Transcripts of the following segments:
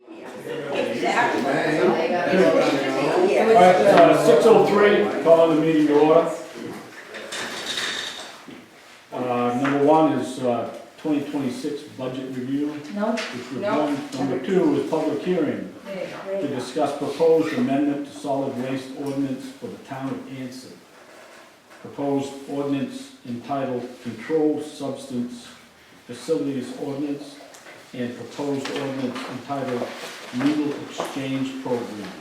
Exactly. All right, 6:03, calling the meeting to order. Number one is 2026 budget review, No, which was No. done. Number two is public hearing to discuss proposed amendment to solid waste ordinance for the town of Anson. Proposed ordinance entitled Controlled Substance Facilities Ordinance, and proposed ordinance entitled Needle Exchange Program,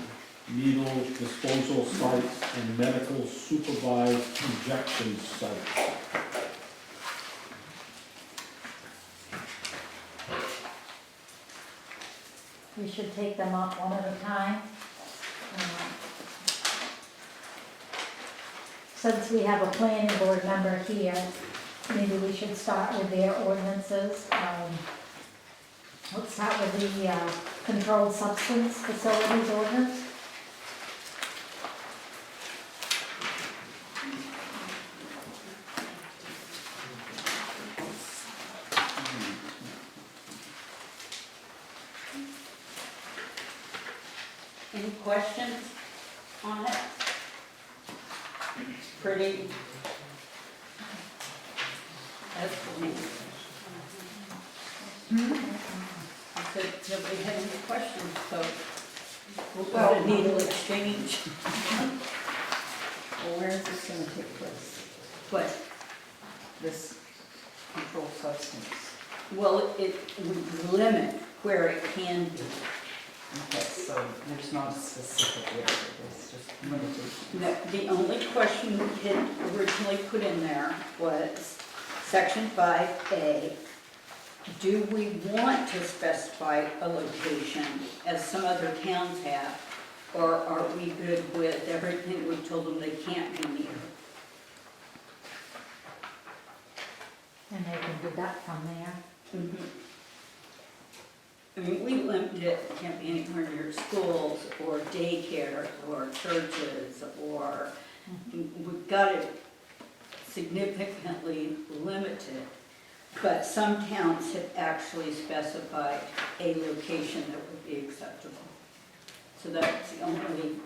needle disposal sites and medical supervised injection sites. we should take them up one at a time. Since we have a planning board member here, maybe we should start with their ordinances. Let's start with the controlled substance facilities ordinance. Any questions on it? It's pretty. That's for me. I said, nobody had any questions, so we'll go to needle exchange. Well, where is this gonna take place, But, this controlled substance? well, it would limit where it can be. Okay, so there's not a specific area, it's just limited. The only question we had originally put in there was section 5A. Do we want to specify a location as some other towns have? Or are we good with everything we told them they can't be near? And they can deduct from there. I mean, we limited it, can't be anywhere near schools or daycares or churches or, we've got it significantly limited. But some towns have actually specified a location that would be acceptable. So that's the only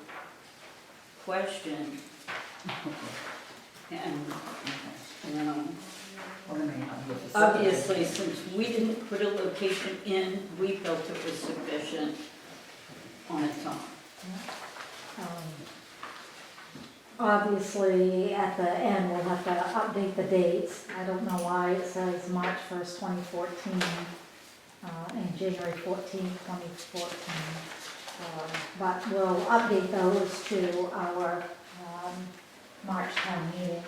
question. And, you know, Well, they may not be a facility. obviously, since we didn't put a location in, we felt it was sufficient on its own. Obviously, at the end, we'll have to update the dates. I don't know why it says March 1st, 2014, and January 14th, 2014. But we'll update those to our March town meeting,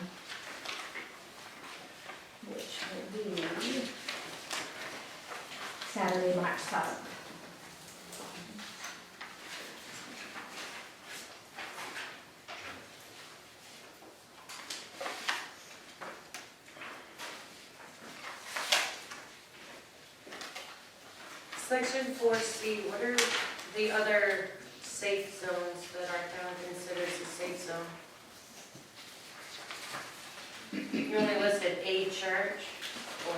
which will be Saturday, March 7th. Section 4C, what are the other safe zones that our town considers a safe zone? You only listed a church, or,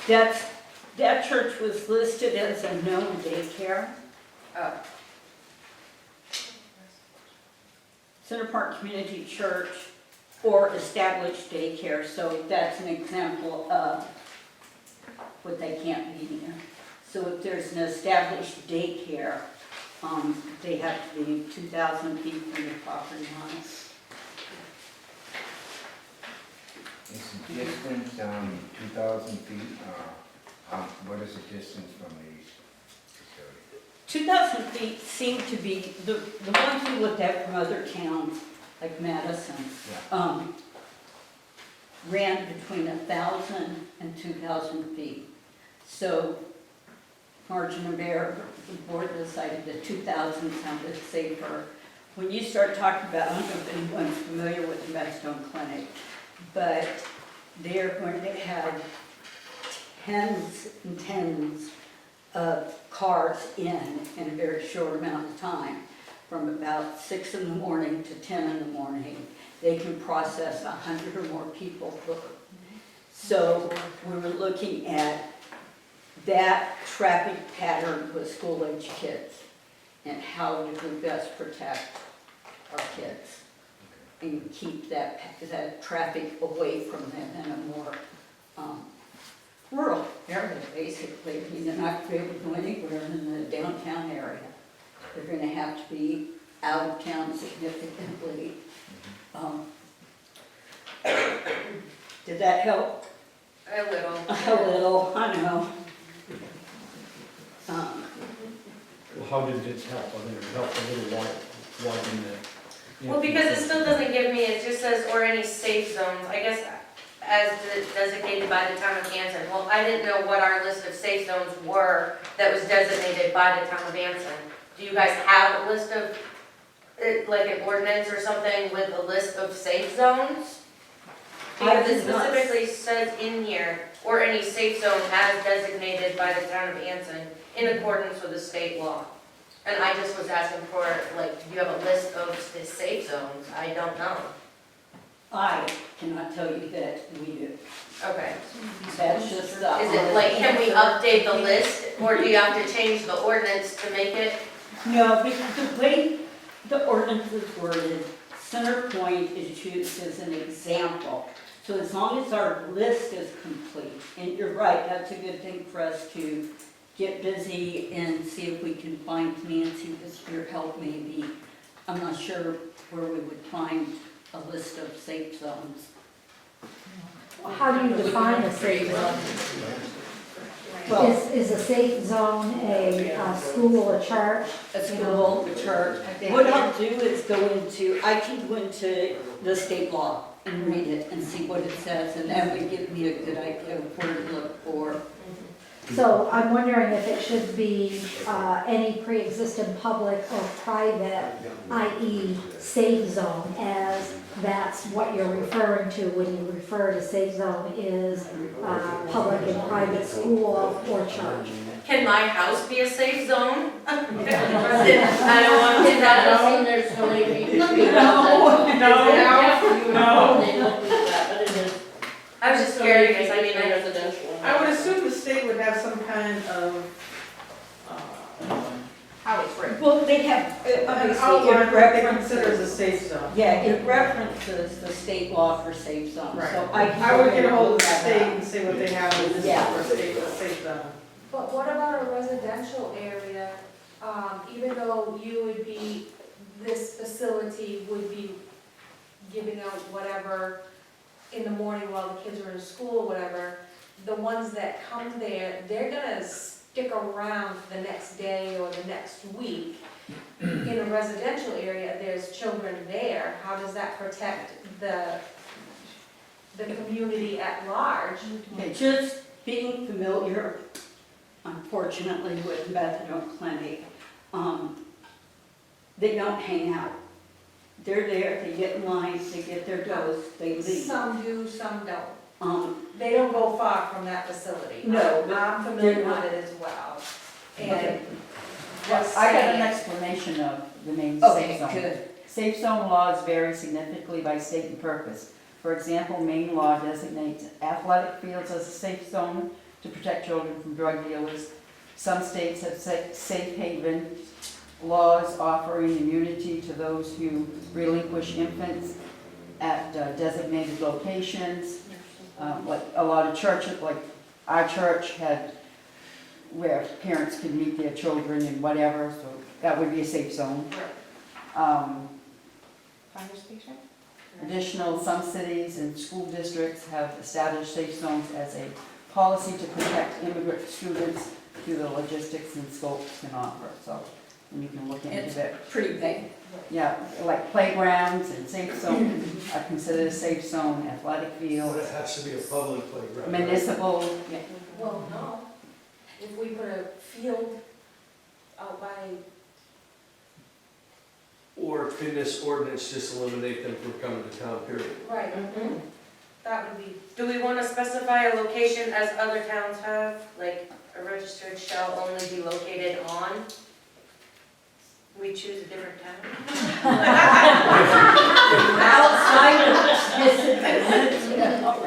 That church was listed as a known daycare. oh, Center Park Community Church or established daycare, so that's an example of what they can't be near. So if there's an established daycare, they have to be 2,000 feet from the property line. Is the distance 2,000 feet, what is the distance from these facilities? 2,000 feet seem to be, the ones we looked at from other towns, like Madison, ran between 1,000 and 2,000 feet. So margin of error, the board decided that 2,000 sounded safer. When you start talking about, I don't know if anyone's familiar with the Medstone Clinic, but they're going to have tens and tens of cars in a very short amount of time. From about 6 in the morning to 10 in the morning, they can process 100 or more people. So we were looking at that traffic pattern with school-age kids and how do we best protect our kids and keep that traffic away from them in a more rural area, basically. I mean, they're not going to be able to go anywhere in the downtown area. They're going to have to be out of town significantly. Did that help? A little. A little, I know. Well, how did it help? I mean, it helped a little while, why didn't it? Well, because it still doesn't give me, it just says, or any safe zones, I guess, as designated by the town of Anson. Well, I didn't know what our list of safe zones were that was designated by the town of Anson. Do you guys have a list of, like an ordinance or something with a list of safe zones? Because it specifically says in here, or any safe zone as designated by the town of Anson in accordance with the state law. And I just was asking for, like, do you have a list of the safe zones? I don't know. I cannot tell you that we do. Okay. That's just the. Is it like, can we update the list, or do you have to change the ordinance to make it? No, because the way the ordinance is worded, Center Point is used as an example. So as long as our list is complete, and you're right, that's a good thing for us to get busy and see if we can find Nancy with your help maybe. I'm not sure where we would find a list of safe zones. How do you define a safe zone? Well, Is a safe zone a school, a church? a school, a church. What I'll do is I can go into the state law and read it and see what it says, and that would give me a good idea of where to look for. So I'm wondering if it should be any pre-existing public or private, i.e. safe zone, as that's what you're referring to when you refer to safe zone is public and private school or church. Can my house be a safe zone? I don't want to do that. There's so many people. I was just curious, I mean, I would assume the state would have some kind of, how it's written. Well, they have, an obviously, outline it of what they consider as a references, safe zone. yeah, it references the state law for safe zones, Right. so I can. I would go get a hold of the look state that up. and see what they have in this Yeah. for a safe zone. But what about a residential area, even though this facility would be giving out whatever in the morning while the kids are in school or whatever, the ones that come there, they're gonna stick around the next day or the next week. In a residential area, there's children there, how does that protect the community at large? Okay, just being familiar, unfortunately, with methadone clinic, they don't hang out. They're there, they get in line, they get their dose, they leave. Some do, some don't. They don't go far from that facility. No, I'm familiar they're not. with it as well. Okay. And Yes, I got an explanation of the name Okay, safe zone. good. Safe zone laws vary significantly by state and purpose. For example, Maine law designates athletic fields as a safe zone to protect children from drug dealers. Some states have safe haven laws offering immunity to those who relinquish infants at designated locations. Like a lot of churches, like our church had where parents can meet their children and whatever, so that would be a safe zone. Fire station? Additional, some cities and school districts have established safe zones as a policy to protect immigrant students through the logistics and scopes can offer, so and you can look into it. Pretty big. Yeah, like playgrounds and safe zones are considered a safe zone, athletic But fields, it has to be a public playground. municipal, Well, no, if we put a field out by, Or in this ordinance, just eliminate them from coming to town, period. right, that would be, Do we want to specify a location as other towns have, like a registered shall only be located on? We choose a different town? Outside of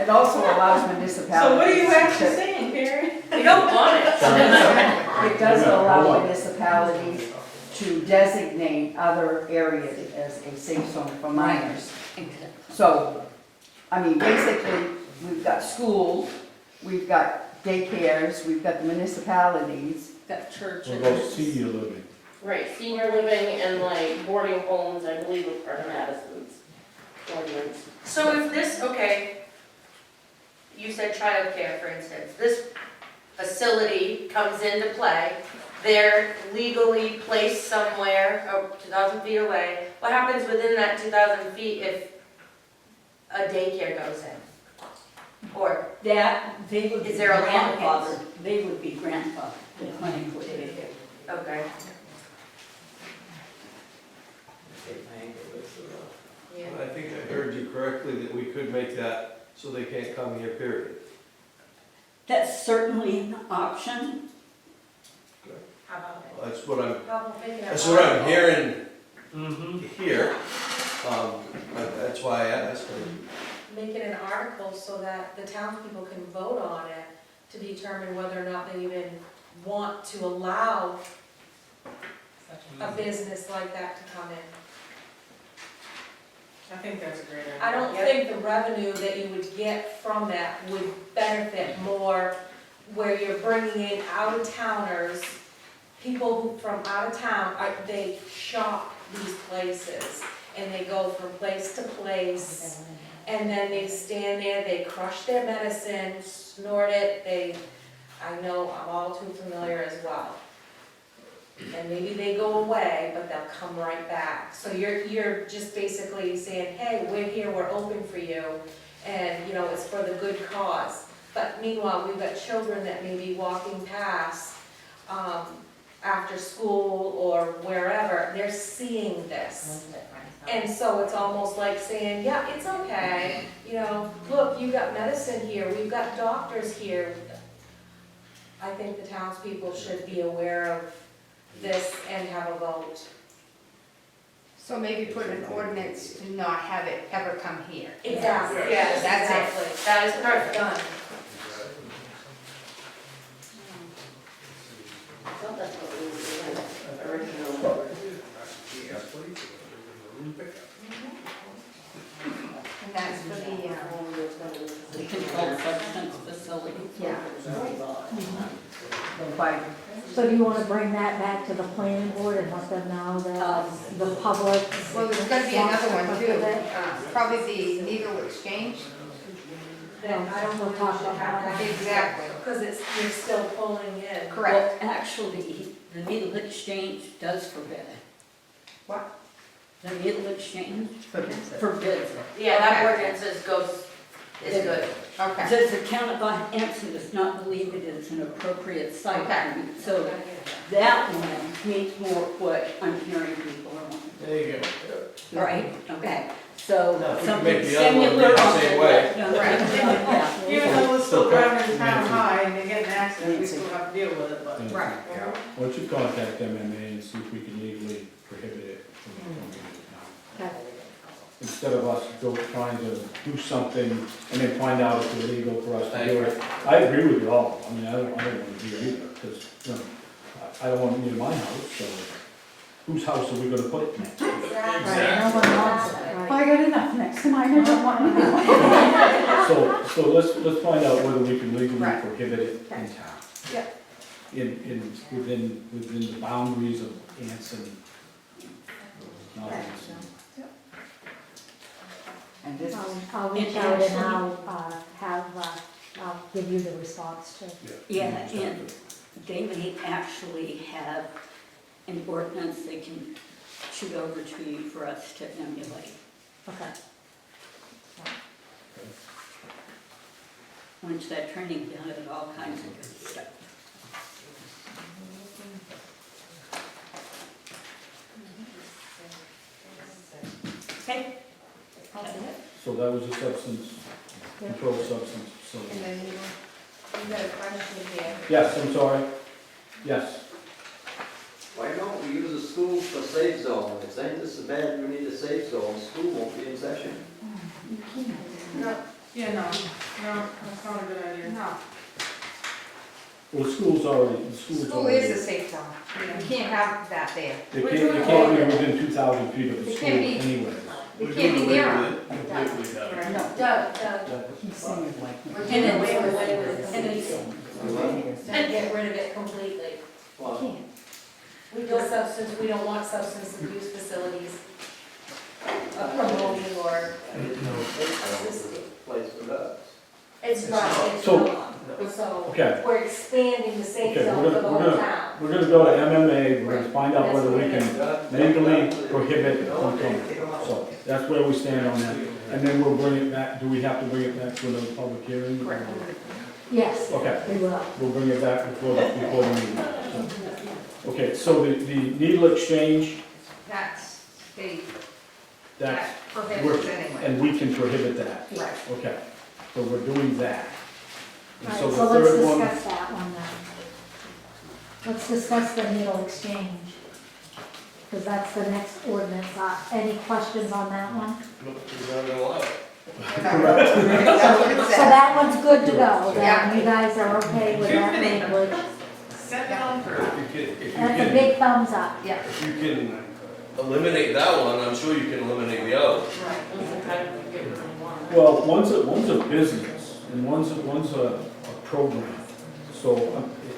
it also allows municipalities. So what are you actually to- saying, Karen? We don't want it. It does Hold allow on. municipalities to designate other areas as a safe zone for minors. Exactly. So, I mean, basically, we've got schools, we've got daycares, we've got the municipalities. Got churches. What about senior living? Right, senior living and like boarding homes, I believe are part of Madison's ordinance. So if this, okay, you said childcare, for instance, this facility comes into play, they're legally placed somewhere, 2,000 feet away, what happens within that 2,000 feet if a daycare goes in? Or, That, they would be Is there a limit? grandfathered, they would be grandfathered, the clinic would be. okay. I think I heard you correctly that we could make that so they can't come here, period. That's certainly an option. How about it? That's what I'm, How about making it that's what I'm article? hearing here. That's why I asked. Make it an article so that the townspeople can vote on it to determine whether or not they even want to allow a business like that to come in. I think that's a great idea. I don't think the revenue that you would get from that would benefit more where you're bringing in out-of-towners, people who from out of town, they shop these places and they go from place to place. And then they stand there, they crush their medicine, snort it, I know, I'm all too familiar as well. And maybe they go away, but they'll come right back. So you're just basically saying, hey, we're here, we're open for you, and, you know, it's for the good cause. But meanwhile, we've got children that may be walking past, after school or wherever, they're seeing this. And so it's almost like saying, yeah, it's okay, you know, look, you've got medicine here, we've got doctors here. I think the townspeople should be aware of this and have a vote. So maybe put an ordinance to not have it ever come here. Exactly. Yes, That's it. Exactly. that is perfect. Done. And that's for the, The controlled substance facility. yeah. By, So do you wanna bring that back to the planning board and let them know that the public? Well, there's gonna be another one wants too, to look at it? probably the needle exchange. Then I don't know We'll if talk we should about have that. that. Exactly. Because you're still pulling in. Correct. Well, actually, the needle exchange does forbid it. What? The needle exchange forbids it. forbids it. Yeah, that Okay. ordinance is good. Okay. Does the town of Anson does not believe it is an appropriate site Okay. for it. So that one meets more what I'm hearing people are wanting. There you go. Right, okay, so Now, if we can something make the other one similar read the on same the. way. Yeah. Even though it's still driving in town Nancy. high and they get in an accident, we still have to deal with it, but. Right. Yeah. Why don't you contact MMA and see if we can legally prohibit it from coming into town? Okay. Instead of us trying to do something and then find out it's illegal for us to do it. I agree with you all, I mean, I don't want to do it either, because, you know, I don't want it near my house, so whose house are we gonna put it next? Right, no one wants it, right? I got enough next to mine, I don't want anymore. So let's find out whether we can legally Right. prohibit it in town. Yep. Within the boundaries of Anson. Not Right. Anson. And this, I'll reach out and I'll give you the response too. Yeah, and they may actually have an ordinance they can shoot over to you for us to emulate. Okay. Once that training done, and all kinds of good stuff. Okay? So that was a substance, Yeah. controlled substance, so. And then you got a question here. Yes, I'm sorry. Yes. Why don't we use a school for safe zone? If ain't this bad, we need a safe zone, school won't be in session. No, Yeah, no, that's not a good idea. No. Well, the school's already, School is a safe zone. You can't have that there. They can't be within 2,000 feet of the It school can't be- anyway. It can't be near them. Completely done. No, Doug, he's saying like. we're doing away with And it, it's, and get rid of it completely. Well, We don't substance, we don't want substance abuse facilities promoting or I didn't know if this was a place for dogs. it's not, it's So- not. So Okay, we're expanding the safe Okay, zone we're for the gonna- whole town. we're gonna go to MMA, we're gonna find out whether we can legally prohibit hunting. So that's where we stand on that. And then we'll bring it back, do we have to bring it back to another public hearing? Yes, Okay, we will. we'll bring it back before the meeting. So- Okay, so the needle exchange, That's state, that's, that prohibits anyway. and we can prohibit that. Right. Okay, so we're doing that. And All so right, the so let's third one, discuss that one then. Let's discuss the needle exchange. Because that's the next ordinance. Any questions on that one? We're not gonna allow it. That's what it So says. that one's good to go, Yeah. then you guys are okay with that Tiffany. language? Send it on through. If That's a you big thumbs up. Yeah. can eliminate that one, I'm sure you can eliminate the other. well, one's a business and one's a program. So,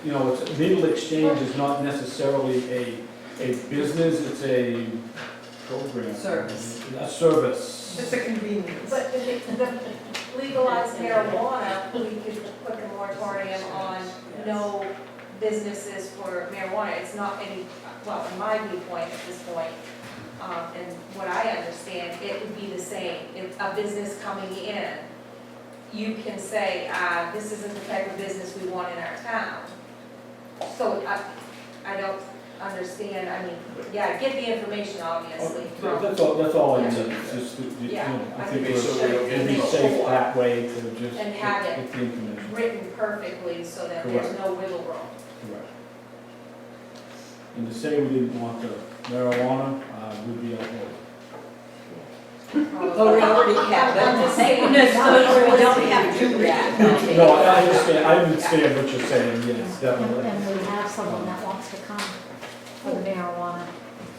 you know, it's, needle exchange is not necessarily a business, it's a program. Service. A service. It's a convenience. But if the legalized marijuana, we could put a moratorium on no businesses for marijuana. It's not any, well, in my viewpoint at this point, and what I understand, it would be the same. If a business coming in, you can say, this isn't the type of business we want in our town. So I don't understand, I mean, yeah, get the information obviously from. That's all I need, it's just, you know, Yeah, I I think think we should we'll be safe that way to just And have get it the information. written perfectly so that there's Correct. no wiggle room. Correct. And to say we didn't want the marijuana, would be outlawed. oh, we already have it. I'm just saying. No, so we don't have to do that. No, I understand what you're saying, yes, definitely. And we have someone that wants to come for the marijuana.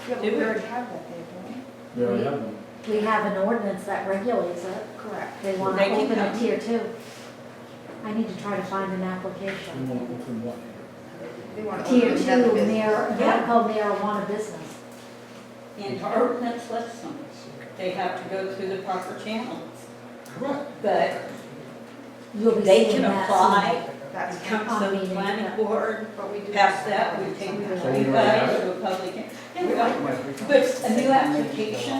Yeah, but we already have that there, don't We already have one. We have an ordinance that regulates it. we? Correct. They want They to can open a come. tier 2. I need to try to find an We application. want to open what? They want to Tier open 2 another business. medical marijuana business. And our ordinance lets them. They have to go through the proper channels. Correct. But You'll be they seeing can that apply, That's it comes to the planning board, what we do. pass that, we take it So to we you already have guys it? to a public hearing. Yeah, we are. But a new application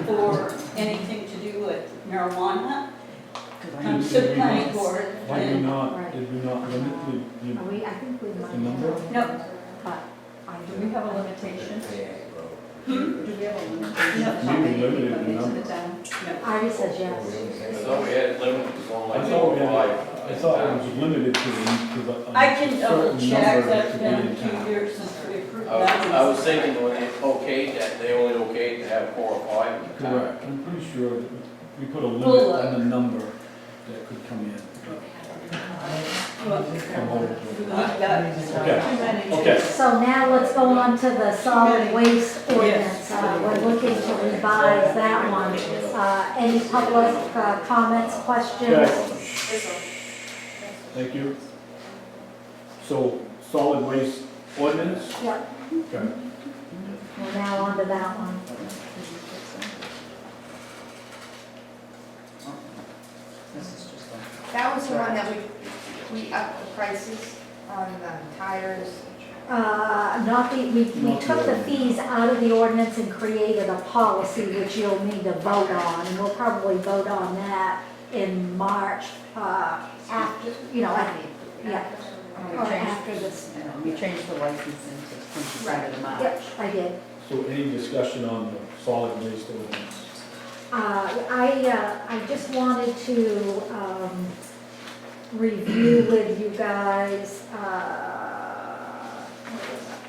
for anything to do with marijuana comes to the planning board. Why did we and- not, did we not limit Are we, I think we might the number? have, No, but I Do we have a limitation? hmm? Do we have a limitation? We were limited in Into number. the town? Ivy says yes. I thought we had limit to only I thought we had, I thought it was limited to the. I can double certain check, number that's to be been in a few town. years since we approved I that. was thinking when they okayed that, they only okayed to have 4 or 5 in the town. Correct, I'm pretty sure that we put a We'll limit look. on the number that could come in. Well, From all of them. we've got Okay, okay, So now let's go on to the solid waste ordinance. We're looking to revise that one. Any public comments, questions? okay, thank you. So, solid waste ordinance? Yep, Okay. we're now on to that one. This is just a. That was the one that we upped the prices on the tires. Not the, we took the fees out of the ordinance and created a policy which you'll need to vote on. And we'll probably vote on that in March, after, you know, yeah, or after this. We changed the licensing to 20% of the mileage. Yep, I did. So any discussion on the solid waste ordinance? I just wanted to review with you guys, what was that?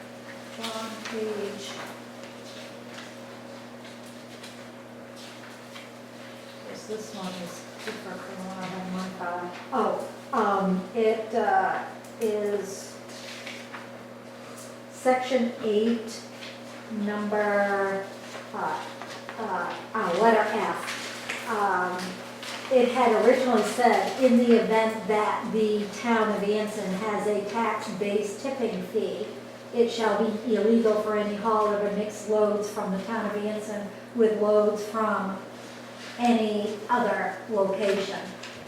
John, page. This one is different from the one I have in my file. is section 8, number, letter F. It had originally said, in the event that the town of Anson has a tax-based tipping fee, it shall be illegal for any hauler to mix loads from the town of Anson with loads from any other location.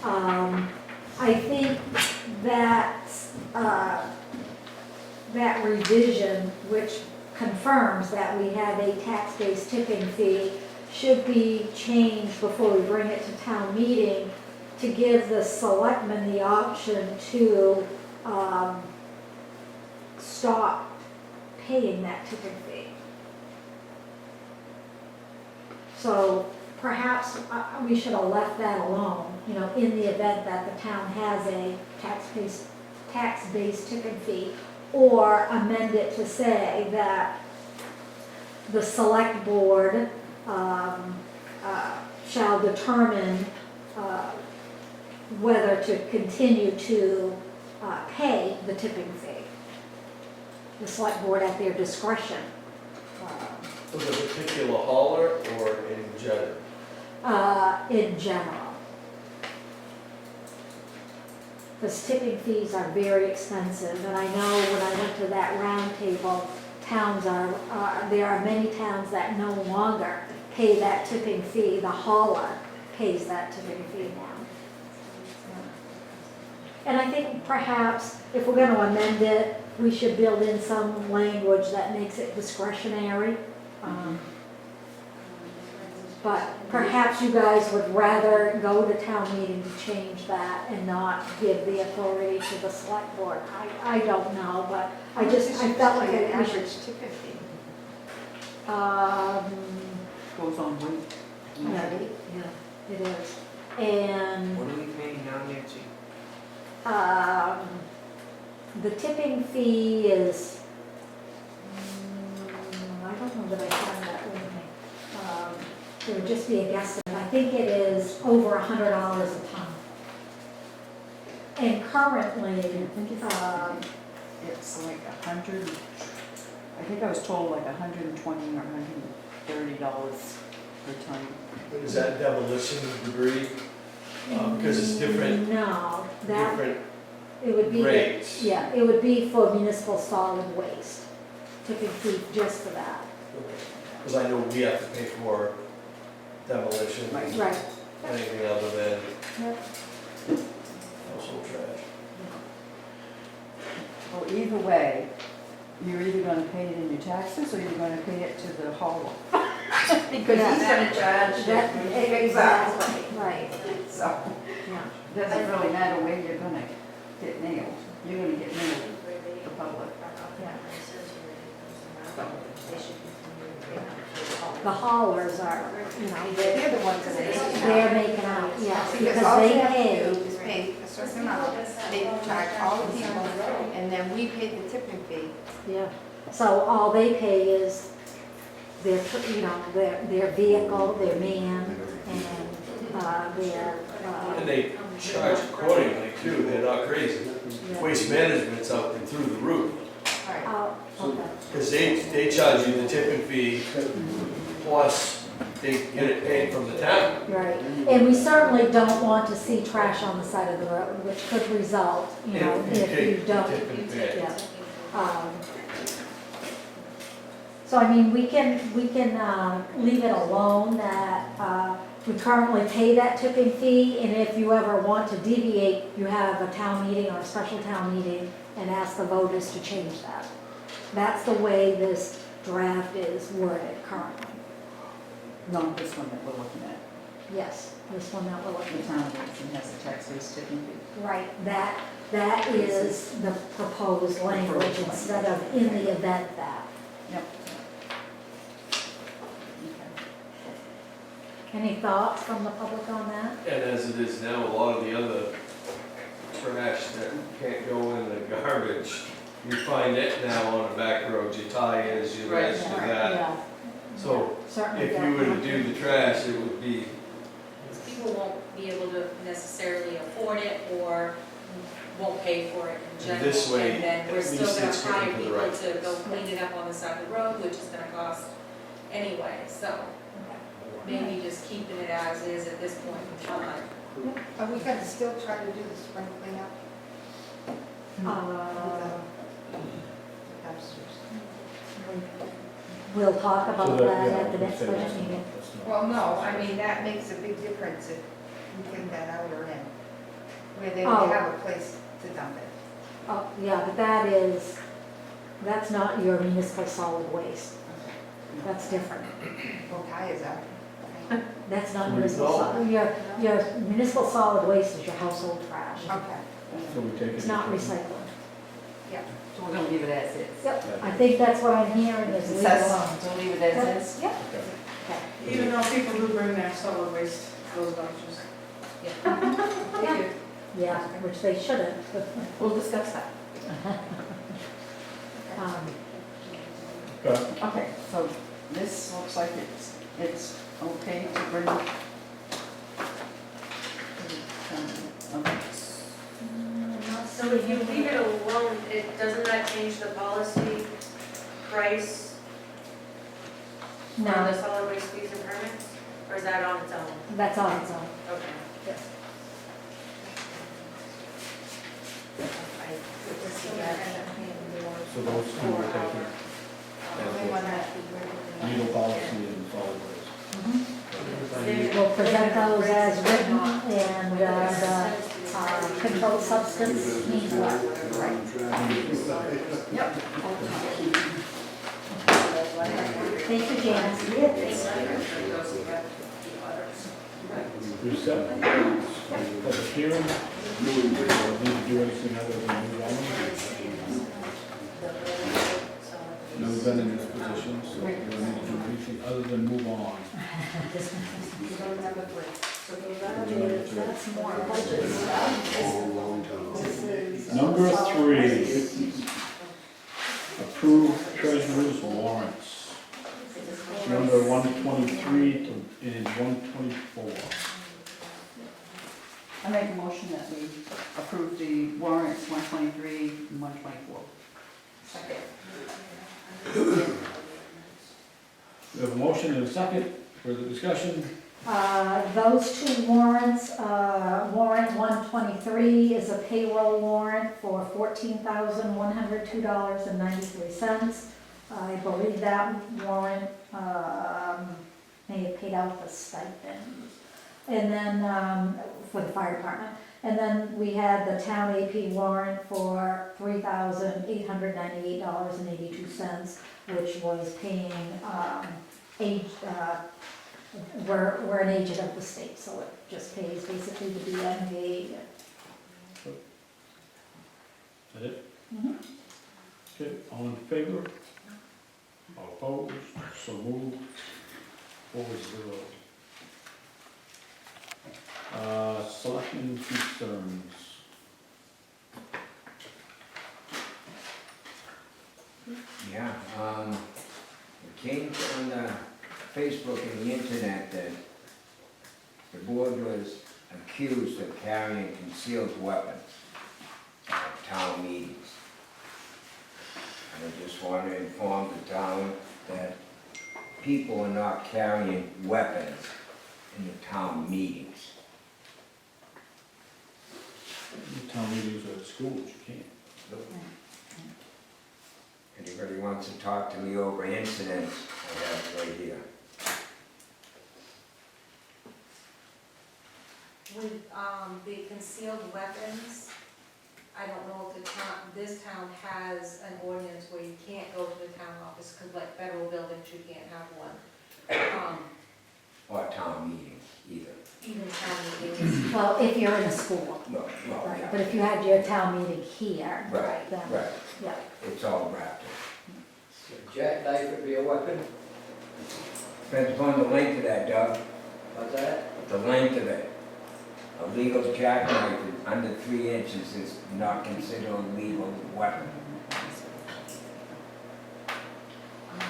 I think that, that revision, which confirms that we have a tax-based tipping fee, should be changed before we bring it to town meeting to give the selectmen the option to stop paying that tipping fee. So perhaps we should have left that alone, you know, in the event that the town has a tax-based tipping fee, or amend it to say that the select board shall determine whether to continue to pay the tipping fee. The select board at their discretion. Was it a particular hauler or in general? In general. Because tipping fees are very expensive, and I know when I went to that round table, towns there are many towns that no longer pay that tipping fee. The hauler pays that tipping fee now. And I think perhaps if we're going to amend it, we should build in some language that makes it discretionary. But perhaps you guys would rather go to town meeting to change that and not give the authority to the select board. I don't know, but I felt like an we should. average tipping fee. Goes on weight. Yeah, it is. And What are we paying now, Nancy? the tipping fee is, I don't know that I have that with me. It would just be a guesstimate. I think it is over $100 a ton. And currently, It's like 100, I think I was told like $120 or $130 per ton. Is that demolition debris? Because it's different, no, that, different it would be, rates. yeah, it would be for municipal solid waste. Tipping fee just for that. Because I know we have to pay for demolition, Right. Right. anything other than Yep. household trash. Well, either way, you're either gonna pay it in your taxes or you're gonna pay it to the hauler. Because he's gonna charge. That, exactly, right, So, yeah. doesn't really matter where you're gonna get nailed. You're gonna get nailed, the public. The haulers are, you know, They're the ones that are. they're making out, yes, Because because all they they have to pay, do is pay a certain amount, they charge all the people, and then we pay the tipping fee. yeah. So all they pay is their, you know, their vehicle, their man, and their, And they charge accordingly too, they're not crazy. Waste management's up and through the roof. Right. oh, okay. Because they charge you the tipping fee plus they get it paid from the town. Right, and we certainly don't want to see trash on the side of the road, which could result, you know, If you if you take the don't. tipping fee. Yeah. So I mean, we can leave it alone that we currently pay that tipping fee, and if you ever want to deviate, you have a town meeting or a special town meeting and ask the voters to change that. That's the way this draft is worded currently. Not this one that we're looking at. Yes, this one that we're The looking town of Anson has a tax-based tipping fee. at. Right, that is the proposed language instead of in the event that. Yep. Any thoughts from the public on that? And as it is now, a lot of the other trash that can't go in the garbage, you find it now on the back roads, your tires, your this, your that. Yeah. So Certainly. if you were to do the trash, it would be, People won't be able to necessarily afford it, or won't pay for it in general. This way, And then we're at still least gonna it's getting hire to the people right to go place. clean it up on the side of the road, which is gonna cost anyway, so maybe just keeping it as is at this point in time. Are we gonna still try to do the spring cleanup? Dumpsters? We'll talk So about that, that yeah, at the we next say budget that's not- meeting. that's not- Well, no, I mean, that makes a big difference if we clean that out or in, where they Oh. would have a place to dump it. Oh, yeah, but that's not your municipal solid waste. That's different. Well, Ty is up. That's not So we municipal don't- solid, your municipal solid waste is your household trash. Okay. So we take it. It's not recycling. So we're gonna leave it as is. Yep, I think that's what I'm hearing is leave it alone. So leave it as is? Yep. Okay. Okay. Even though people do bring their solid waste, those dumpsters. They do. Yeah, which they shouldn't. We'll discuss that. Um, Okay. Okay, so this looks like it's okay to bring. Okay. So if you leave it alone, doesn't that change the policy price for No, the solid waste fees and permits? Or is that on its own? that's on its own. Okay. Yes. So those two will take it. Only one that we bring. Legal policy and solid waste. We'll present those as written and the controlled substance means what? Thank you, Janice. We set public hearing. Need to do anything other than move on? Never been in this position, so we don't need to do anything other than move on. That's more budget stuff. This is- Number 3, approve treasurer's warrants. Number 123 and 124. I make a motion that we approve the warrants 123 and 124. We have a motion and a second. Further discussion? Those two warrants, warrant 123 is a payroll warrant for $14,102.93. I believe that warrant may have paid out the stipend. And then, for the fire department. And then we had the town AP warrant for $3,898.82, which was paying, we're an agent of the state, so it just pays basically the BMA. Is that it? Mhm. Okay, all in favor? All opposed? So moved. 4-0. Selectmen concerns. Yeah, it came on the Facebook and the internet that the board was accused of carrying concealed weapons at town meetings. And I just want to inform the town that people are not carrying weapons in the town meetings. The town meetings are at schools, you can't. Anybody wants to talk to me over incidents, I have it right here. With, the concealed weapons, I don't know if this town has an ordinance where you can't go to the town office, cause like federal buildings, you can't have one. Or town meetings either. Even town meetings. Well, if you're in a school, Well, right, yeah. but if you had your town meeting here, Right, then, right, yeah. it's all wrapped in. Jackknife would be a weapon, Depends upon the length of that, Doug, what's that? the length of it. A legal jackknife is under 3 inches is not considered a legal weapon. I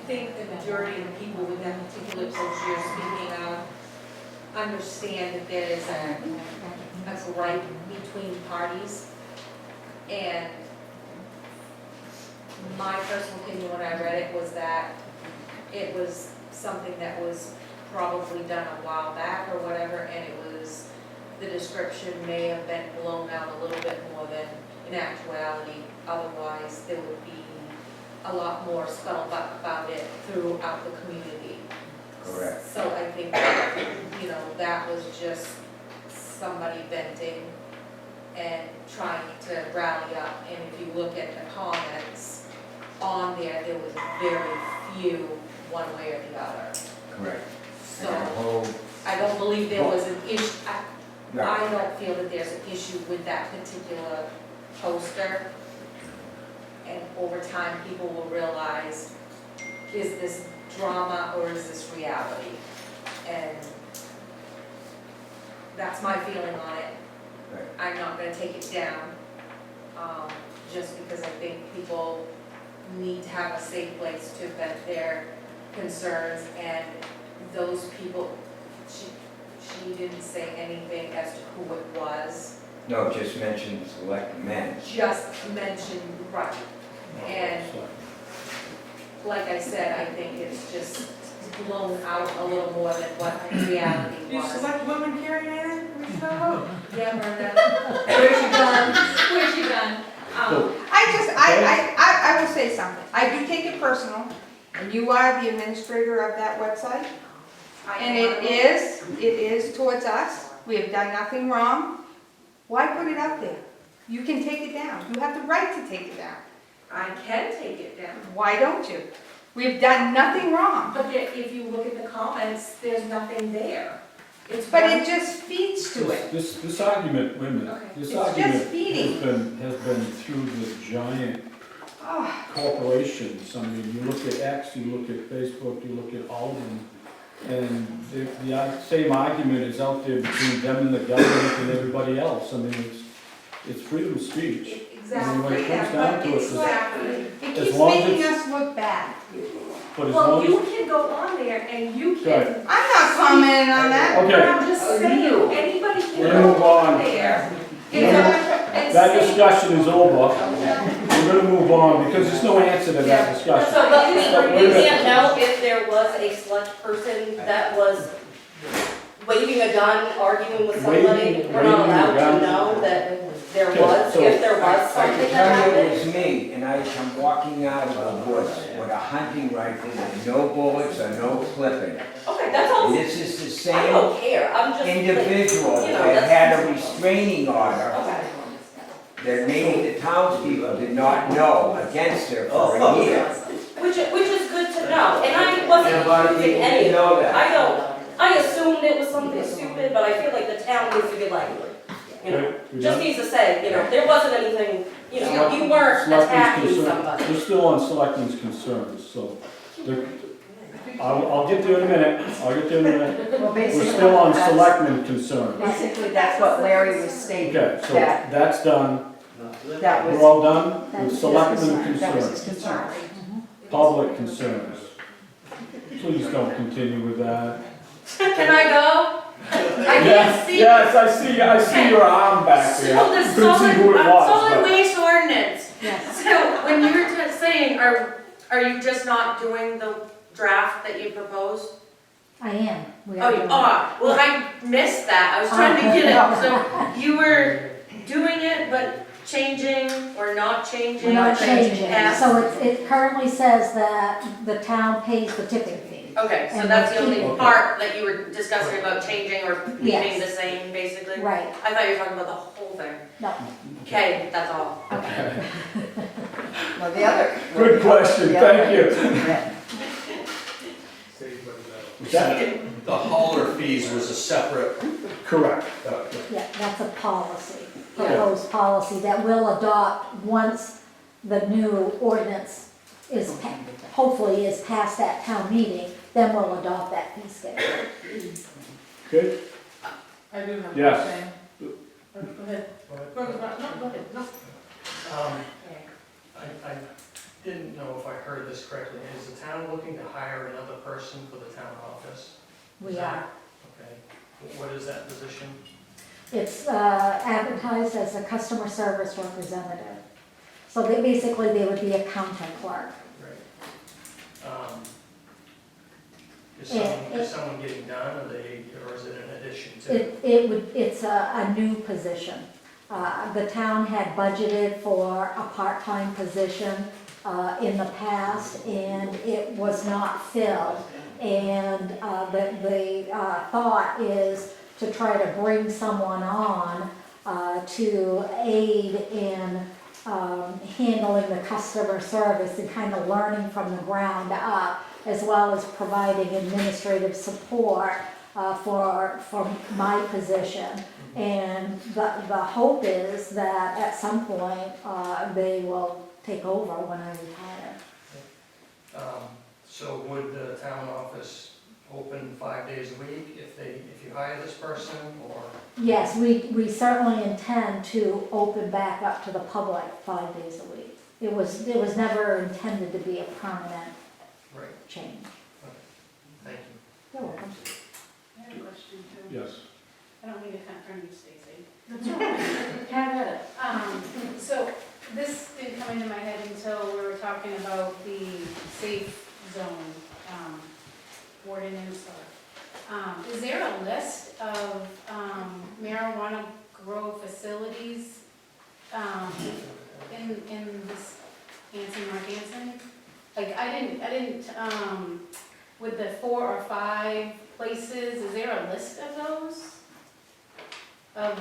think the majority of the people with that particular post you're speaking of understand that there is a a gripe between parties. And my personal opinion when I read it was that it was something that was probably done a while back or whatever, and it was, the description may have been blown out a little bit more than in actuality. Otherwise, there would be a lot more scuttlebutt about it throughout the community. Correct. So I think that, that was just somebody venting and trying to rally up. And if you look at the comments on there, there was very few one way or the other. Correct. So And the whole, I don't believe there was an issue, no, I don't feel that there's an issue with that particular poster. And over time, people will realize, is this drama or is this reality? And that's my feeling on it. right. I'm not gonna take it down, just because I think people need to have a safe place to vent their concerns, and those people, she didn't say anything as to who it was, No, just mentioned Selectmen. just mentioned, right. And like I said, I think it's just blown out a little more than what reality You was. select women carrying it? We should know. Yeah, Brenda. Where's she gone? Where's she gone? I will say something. I do take it personal, and you are the administrator of that website. And it is towards us. We have done nothing wrong. Why put it out there? You can take it down. You have the right to take it down. I can take it down. Why don't you? We've done nothing wrong. But if you look at the comments, there's nothing there. But it just feeds to it. This argument, wait a minute, Okay. this It's just argument feeding. has been through the giant Oh, corporations. I mean, you look at X, you look at Facebook, you look at all of them, and the same argument is out there between them and the government and everybody else. I mean, it's freedom of speech. And when it comes down to it, Exactly. it As keeps long as making it's- us look bad. but as Well, long you as, can go on there and you Right. can, I'm not commenting on that. but okay, I'm just saying, anybody can We're gonna move go on. on there We're gonna- and that say. discussion is over. We're gonna move on, because there's no answer to that discussion. So, but we Wait a minute. can't know if there was a select person that was waving a gun, arguing with somebody. Waving- We're not waving a allowed gun. to know that there Okay, was, so- if there was I something can that tell you it happened. was me, and I come walking out of the woods with a hunting rifle with no bullets or no clipping. Okay, that's all. And this is the I same don't care, I'm just. like, individual you know, that that's- had a restraining order Okay. that maybe the townspeople did not know against her for a year. Which is good to know, and I wasn't And a lot of accusing people any didn't of know them. that. I assumed it was something stupid, but I feel like the town needs to be like, you know, Okay, we just done? needs to say, you know, there wasn't anything, you know, you weren't Selectmen's attacking concern- somebody. We're still on selectmen's concerns, so, I'll get there in a minute, I'll get there in a minute. Well, We're basically, still on that's- selectmen concerns. Basically, that's what Larry was stating. Okay, so That- that's done, That we're was, all done with That's selectmen that was concerns, his concern. public concerns. Please don't continue with that. Can I go? I can't Yes, see. yes, I see your arm back there. So the Couldn't see who it was, solid but- waste ordinance. Yes, So when you were saying, are you just not doing the draft that you proposed? I am. We Oh, are you doing- are. Well, I missed that. I was trying to get it. So you were doing it, but changing or not changing? We're not changing, Yes. so it currently says that the town pays the tipping fee. Okay, so And that's the we'll only keep- part that you were discussing about changing or leaving Yes. the same, basically? Right, I thought you were talking about the whole thing. no, Okay, that's all. okay. Well, the other. Good question, the other- thank you. Yeah. That- The hauler fees was a separate, Correct. Yeah, that's a policy, proposed policy that we'll adopt once the new ordinance is, hopefully is passed at town meeting, then we'll adopt that fee schedule. Good, I do have. Yes. one thing. Go ahead. Go ahead, no. I didn't know if I heard this correctly. Is the town looking to hire another person for the town office? We are, Okay. What is that position? It's advertised as a customer service representative. So they would be a counter clerk. Is someone getting done, or is it an addition to? It's a new position. The town had budgeted for a part-time position in the past, and it was not filled. And the thought is to try to bring someone on to aid in handling the customer service and kind of learning from the ground up, as well as providing administrative support for my position. And the hope is that at some point, they will take over when I retire. So would the town office open 5 days a week if you hire this person, or? Yes, we certainly intend to open back up to the public 5 days a week. It was never intended to be a permanent change. Thank you. You're welcome. I have a question too. Yes. I don't mean to confront you, Stacy. Have at it. So this didn't come into my head until we were talking about the safe zone ordinance. Is there a list of marijuana grow facilities in this Mark Anson? Like, I didn't, with the 4 or 5 places, is there a list of those? Of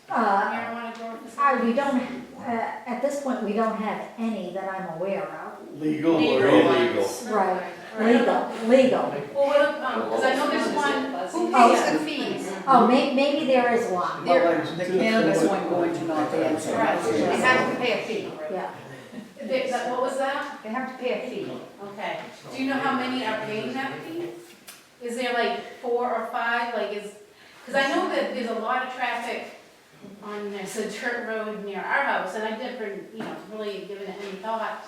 marijuana grow facilities? We don't, at this point, we don't have any that I'm aware of. Legal Legal or illegal? ones. Right, Right. legal. Well, because I know there's one, Who Oh, pays the fees? Oh, maybe there is one, The cannabis one going to North Anson. Right. They have to pay a fee. yeah. what was that? They have to pay a fee. Okay. Do you know how many are paying that fee? Is there like 4 or 5, because I know that there's a lot of traffic on this dirt road near our house, and I didn't, really given it any thought.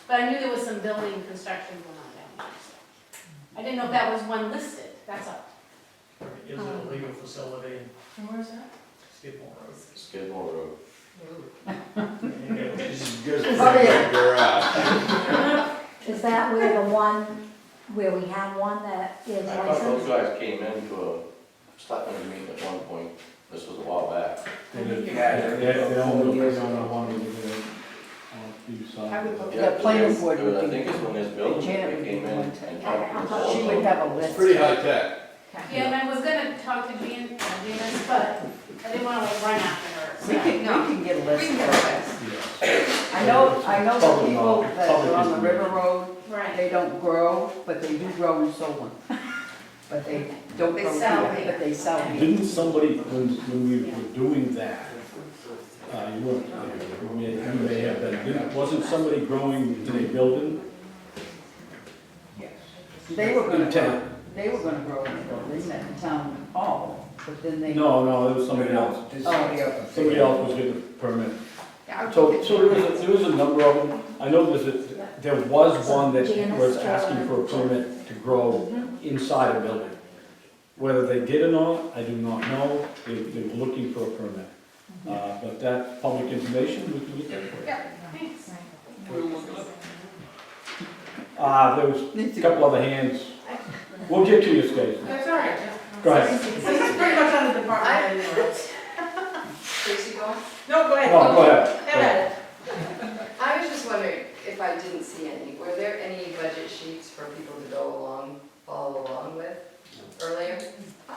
But I knew there was some building construction going on down there. So I didn't know if that was one listed, that's all. Is it a legal facility? And where's that? Skidmore Road. Skidmore Road. Just Oh, yeah. garage. Is that where we have one that is I thought those licensed? guys came into a Selectmen's meeting at one point, this was a while back. They own the one over there on the side. Yeah, The planning board it was- would I be, think it's when this building, Janet they would came be in one to- and talked to the she board. would have a It's list. pretty high tech. Yeah, and I was gonna talk to Janice, but I didn't wanna run after her. We so. can get a list. We can get a list. Yes. I know the Public people knowledge, that public are on the information. River Road, Right. they don't grow, but they do grow in Solon. But they don't They grow sell here, here. but they sell here. Didn't somebody, when we were doing that, you weren't, you may have been, wasn't somebody growing in a building? They were In gonna town? grow, they were gonna grow in the building at the town hall, but then they. No, it was somebody else. Somebody else was getting a permit. Yeah, So there was a number of them. I know there was one that was asking for a permit to grow inside a building. Whether they did or not, I do not know. They were looking for a permit. But that's public information, we can get that for you. Yeah. Thanks. There was a couple other hands. We'll get to you, Stacy. That's all right. Go ahead. So this is pretty much on the department head anyway. Tracy going? No, go ahead. No, go ahead. Have at it. I was just wondering if I didn't see any, were there any budget sheets for people to follow along with earlier?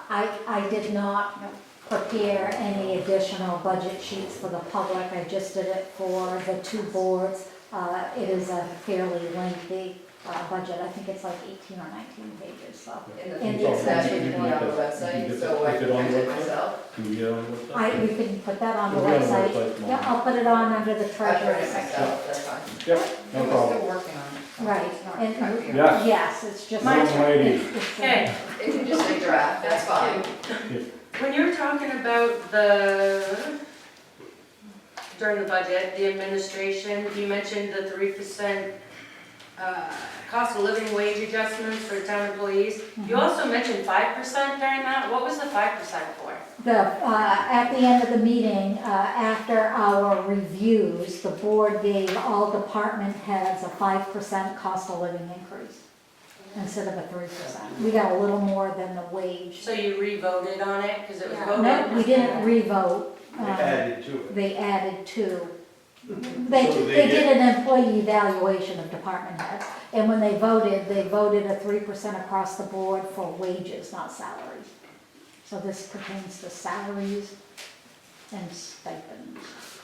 I did not prepare any additional budget sheets for the public. I just did it for the 2 boards. It is a fairly lengthy budget. I think it's like 18 or 19 pages, so. And it's actually going on the website, so I can print it myself? Can you get on the website? We can put that on the It'll be on the website. website tomorrow. Yeah, I'll put it on under the I print it treasurer's. myself, that's fine. Yep, no We're problem. still working on it. Right, It's not and- cut yet. Yes. Yes, it's just. My lady. it's- Okay, It can just be draft, that's fine. when you were talking about during the budget, the administration, you mentioned the 3% cost of living wage adjustments for town employees. You also mentioned 5% during that. What was the 5% for? At the end of the meeting, after our reviews, the board gave all department heads a 5% cost of living increase instead of a 3%. We got a little more than the wage. So you re-voted on it, because it was Yeah. voted? No, we didn't re-vote. They added to it. They added two. So They they did an employee evaluation of department heads, and when they voted a 3% across the board for wages, not salaries. So this pertains to salaries and stipends.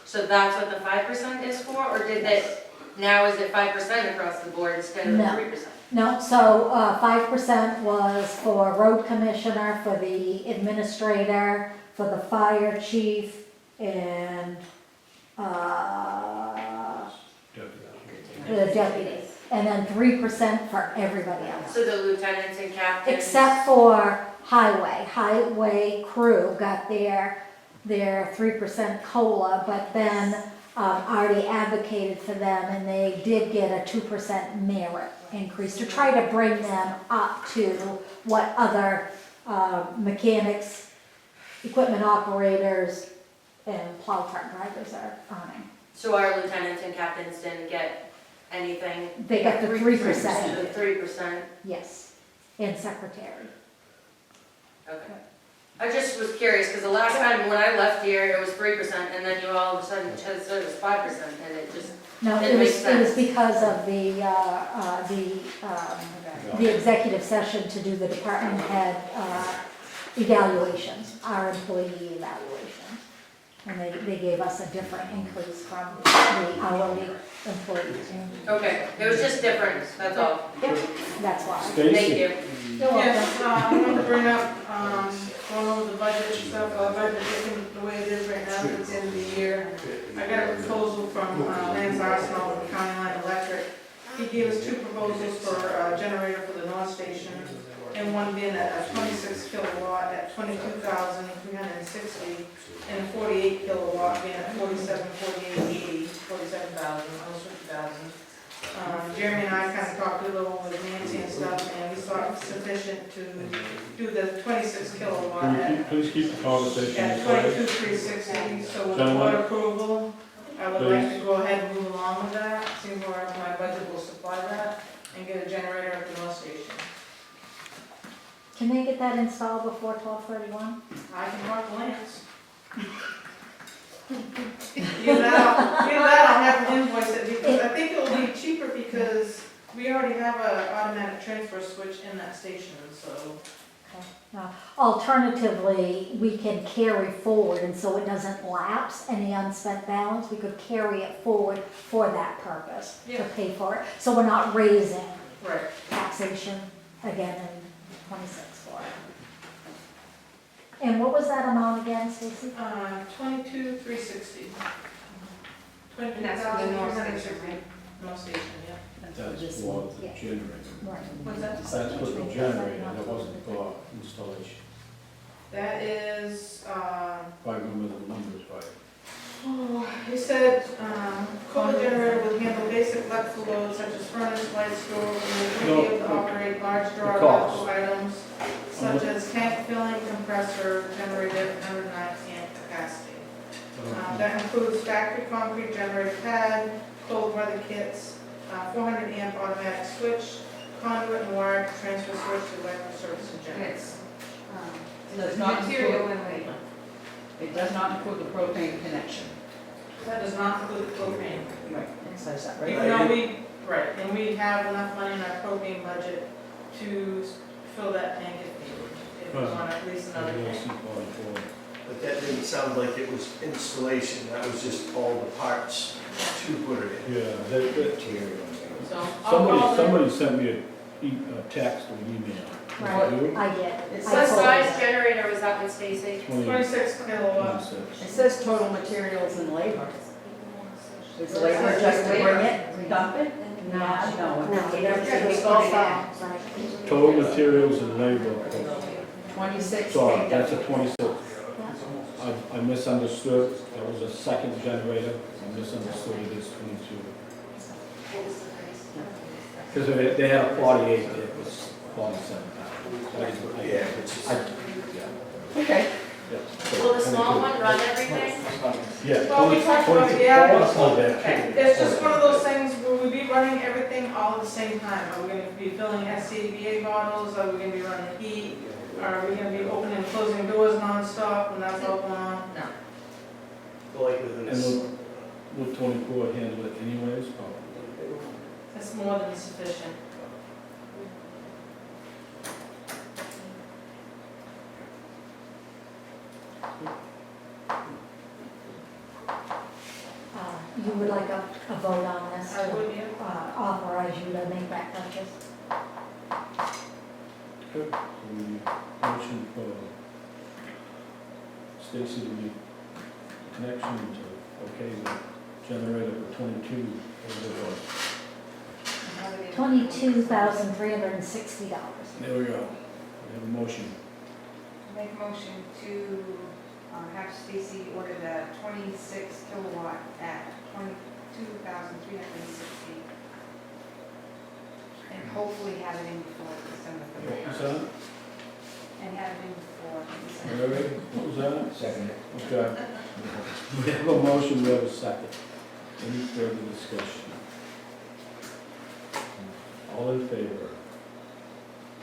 So that's what the 5% is for, or did that, now is it 5% across the board instead of the No. 3%? No, so 5% was for road commissioner, for the administrator, for the fire chief, and the deputy. And then 3% for everybody else. So the lieutenants and captains? Except for highway. Highway crew got their 3% COLA, but then already advocated for them, and they did get a 2% merit increase to try to bring them up to what other mechanics, equipment operators, and plow truck drivers are earning. So our lieutenants and captains didn't get anything? They got the 3%, The 3%? yes, and secretary. Okay. I just was curious, because the last time when I left here, it was 3%, and then you all of a sudden said it was 5%, and it just, No, It it makes was sense. because of the executive session to do the department head evaluations, our employee evaluations. And they gave us a different increase from the hourly employees. okay, it was just different, that's all. Yep, that's why. Thank Stacy? you. You're welcome. Yes, I wanted to bring up, going over the budget and stuff, budget looking the way it is right now, at the end of the year. I got a proposal from Lance Arsenal with County Line Electric. He gave us two proposals for a generator for the North Station, and one being a 26 kilowatt at 22,360, and a 48 kilowatt being at 47,4880, 47,000, almost 50,000. Jeremy and I kind of talked a little with Nancy and stuff, and we thought it was sufficient to do the 26 kilowatt Can you please keep the conversation at quiet? 22,360, so with Gentlemen. board approval, I would like Please. to go ahead and move along with that, see where my budget will supply that, and get a generator at the North Station. Can they get that installed before 12/31? I can talk to Lance. Either that, I'll have to invoice it, because I think it will be cheaper because we already have a automatic transfer switch in that station, so. Alternatively, we can carry forward, and so it doesn't lapse any unspent balance, we could carry it forward for that purpose, to Yeah. pay for it. So we're not raising Right. taxation again in 26 for it. And what was that amount again, Stacy? 22,360. And that's for the North Station, 22,360. right? North Station, yeah. That's for the Yeah. generator. Right. What's that? That's for the generator, that wasn't for installation. That is, If I remember the numbers right. he said, COLA generator will handle basic electrical loads such as furnace, light, stove, and will be able to operate large draw The cost. electrical items such as tank filling, compressor, generator, 109 amp capacity. That includes factory concrete generator pad, cold weather kits, 400 amp automatic switch, conduit and wire to transfer switch to electric service and generators. Does not Material include, and labor. it does not include the propane connection. That does not include propane. Right, it says that, right? Even though and we have enough money in our propane budget to fill that tank if needed, if we want at least another tank. But that didn't sound like it was installation, that was just all the parts to put it in. Yeah, that, Material. So I'll call them. somebody sent me a text or email. Right, You? I did. It What I says told size you. generator was that one, Stacy? 26 kilowatts. It says total materials and labor. Is Well, labor it's just just to labor. bring it, dump it? No, No. it's all right. Total materials and labor. 26. Sorry, that's a 26. I misunderstood, that was a second generator, I misunderstood it as 22. Because they had a 48, it was 47. Yeah, it's just. Okay, Will the small one run everything? Yeah. Well, we talked about, yeah. Okay. It's just one of those things, will we be running everything all at the same time? Are we gonna be filling SCBA bottles, are we gonna be running heat? Are we gonna be opening and closing doors nonstop when that's all going on? Like within And this, would 24 handle it anyways? Oh. That's more than sufficient. You would like a vote on this? I would, yeah. Authorize you to make that purchase? Good. So we need a motion for Stacy to make connection to, okay, the generator for 22 over $22,360. There we go. We have a motion. Make a motion to have Stacy order the 26 kilowatt at $22,360. And hopefully have it in before December What was 31st. that? And have it in before December. Larry, what was that? Second. Okay. We have a motion, we have a second. Any further discussion? All in favor?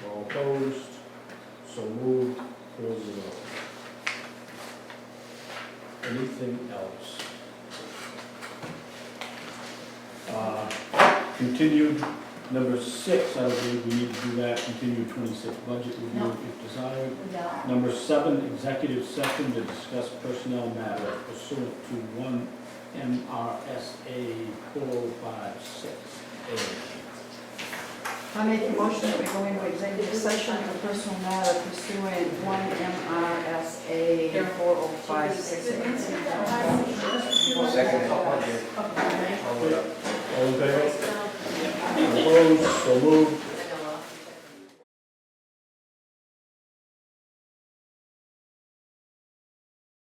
All opposed? So moved, 4-0. Anything else? Continued, number 6, I believe we need to do that, continued 26 budget review No. if desired. No. Number 7, executive session to discuss personnel matter pursuant to 1 MRSA 4056A. I make a motion that we go into executive session for personal matter pursuant 1 MRSA 4056. Second. All in favor? Opposed, so moved.